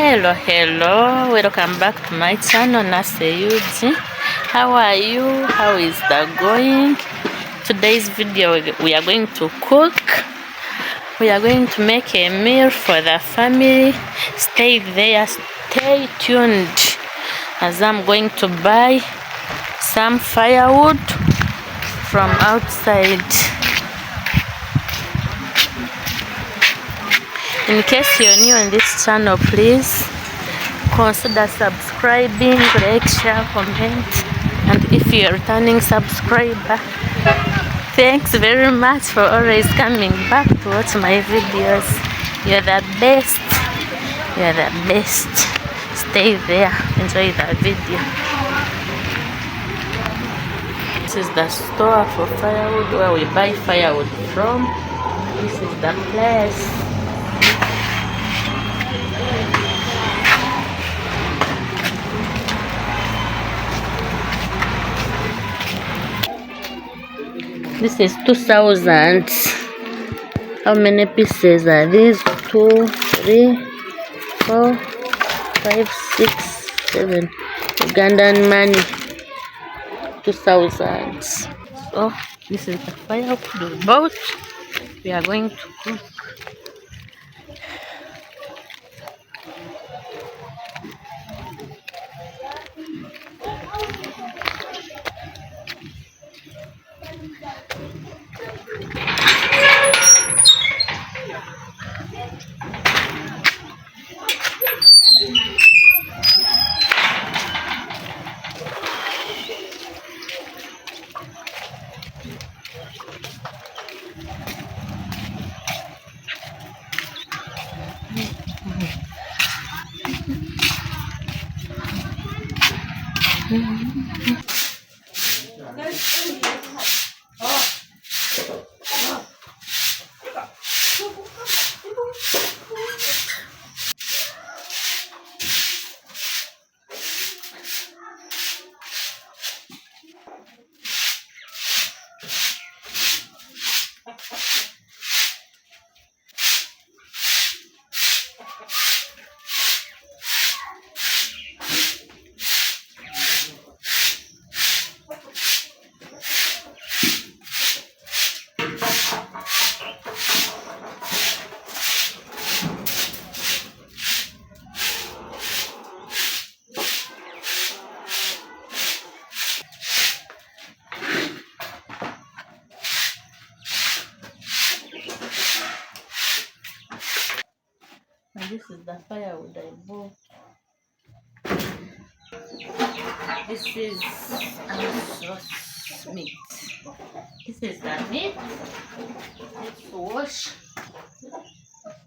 Hello, welcome back to my channel, Naseyuji. How are you? How is that going? Today's video we are going to cook. We are going to make a meal for the family. Stay there, stay tuned, as I'm going to buy some firewood from outside. In case you're new on this channel, please consider subscribing, like, share, comment, and if you're a returning subscriber, thanks very much for always coming back to watch my videos. You're the best. You're the best. Stay there, enjoy the video. This is the store for firewood, where we buy firewood from. This is the place. This is 2,000. How many pieces are these? 2, 3, 4, 5, 6, 7. Ugandan money. 2,000. So this is the firewood we bought. We are going to cook. And this is the firewood I bought. This is sauce meat. This is the meat. Let's wash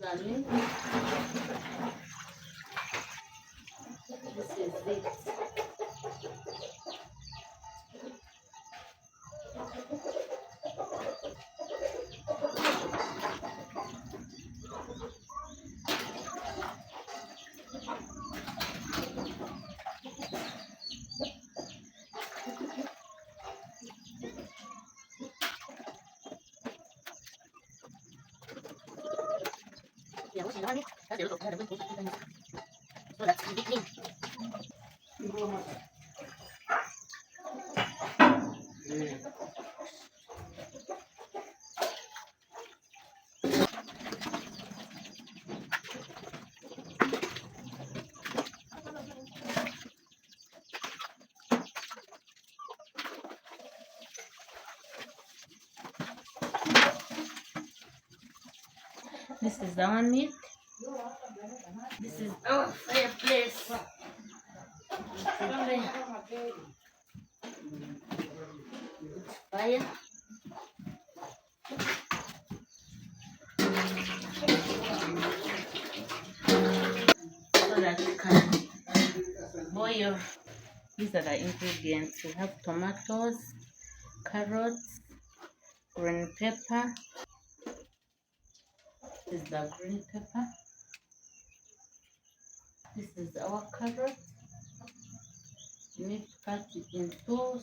the meat. This is it. This is our meat. This is our fireplace. Fire. So that you can boil. These are the ingredients. We have tomatoes, carrots, green pepper. This is the green pepper. This is our carrot. You need to cut it in two.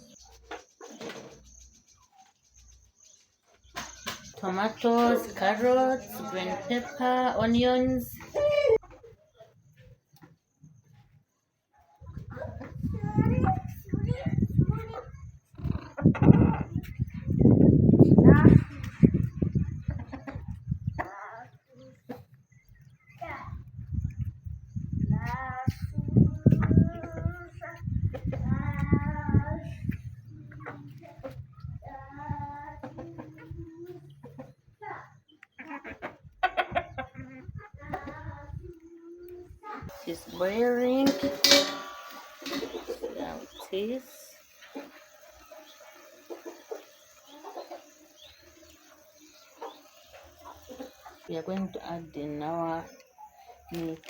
Tomatoes, carrots, green pepper, onions. It's boiling. Now it is. We are going to add in our meat.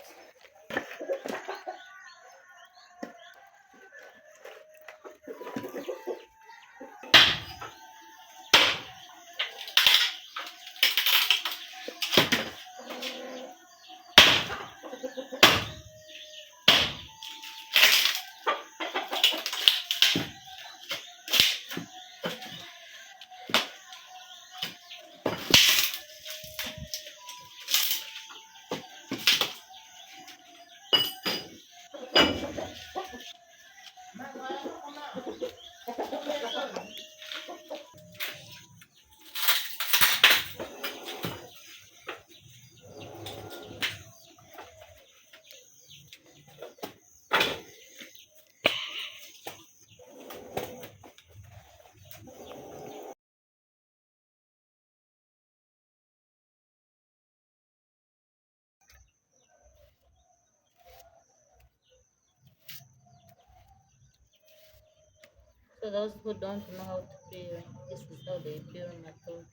So those who don't know how to peel, this is how they peel matoke.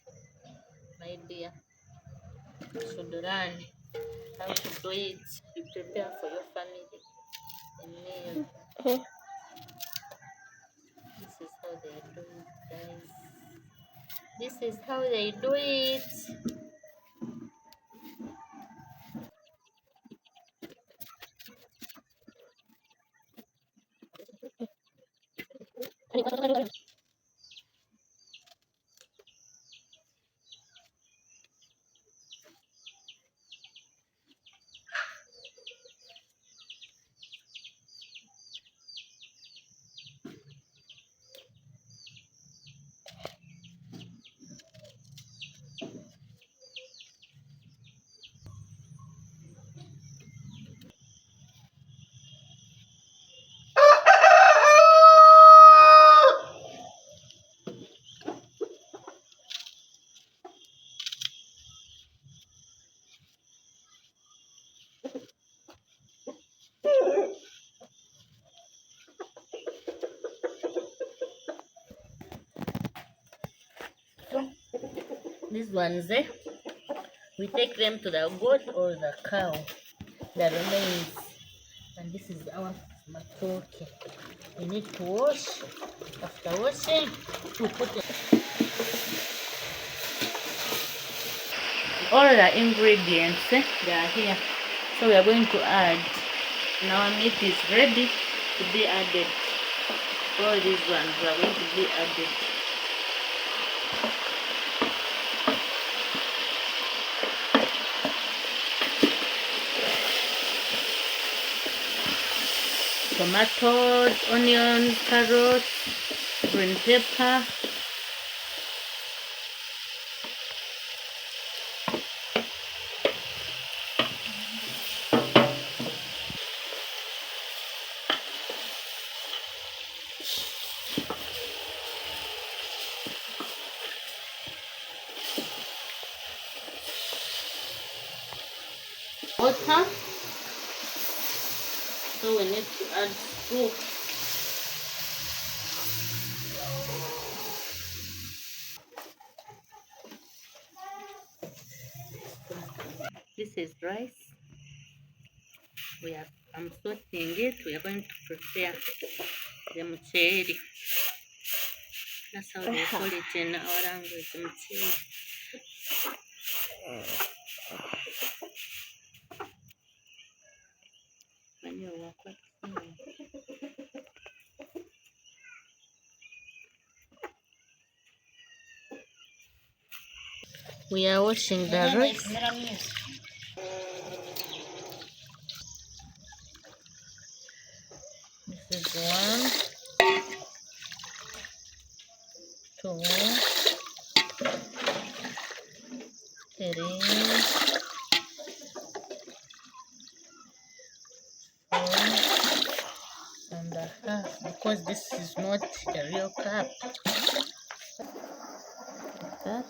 My dear, you should learn how to do it. You prepare for your family a meal. This is how they do it, guys. This is how they do it. These ones, we take them to the goat or the cow, the remains. And this is our matoke. We need to wash. After washing, we put all the ingredients, they are here. So we are going to add. Now our meat is ready to be added. All these ones are going to be added. Tomatoes, onions, carrots, green pepper. Water. So we need to add soup. This is rice. I'm sorting it. We are going to prepare the mcheri. That's how they call it in our language, mcheri. We are washing the rice. This is 1, 2, 3, 4.5, because this is not a real cup. That.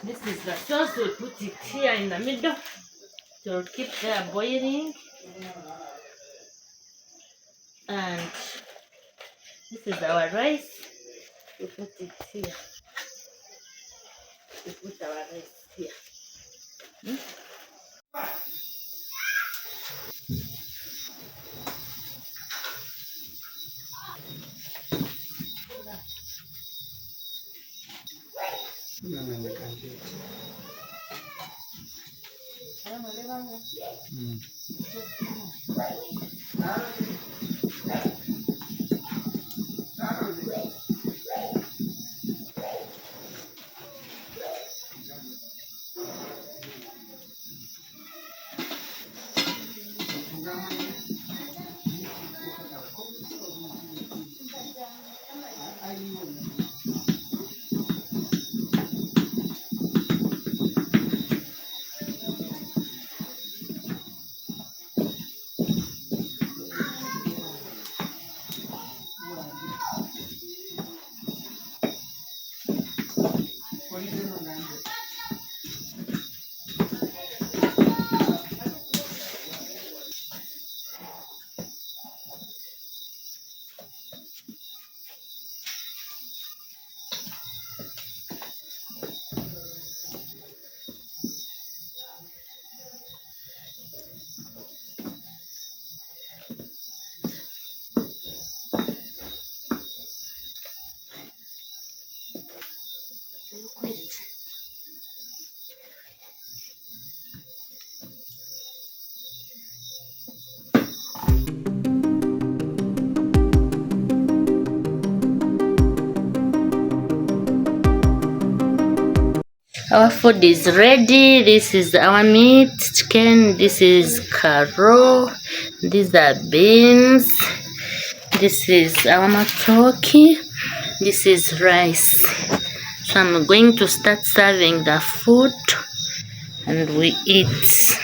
This is the sauce. We put it here in the middle. to keep there boiling. And this is our rice. We put it here. We put our rice here. Our food is ready. This is our meat, chicken. This is karo. These are beans. This is our matoki. This is rice. So I'm going to start serving the food and we eat.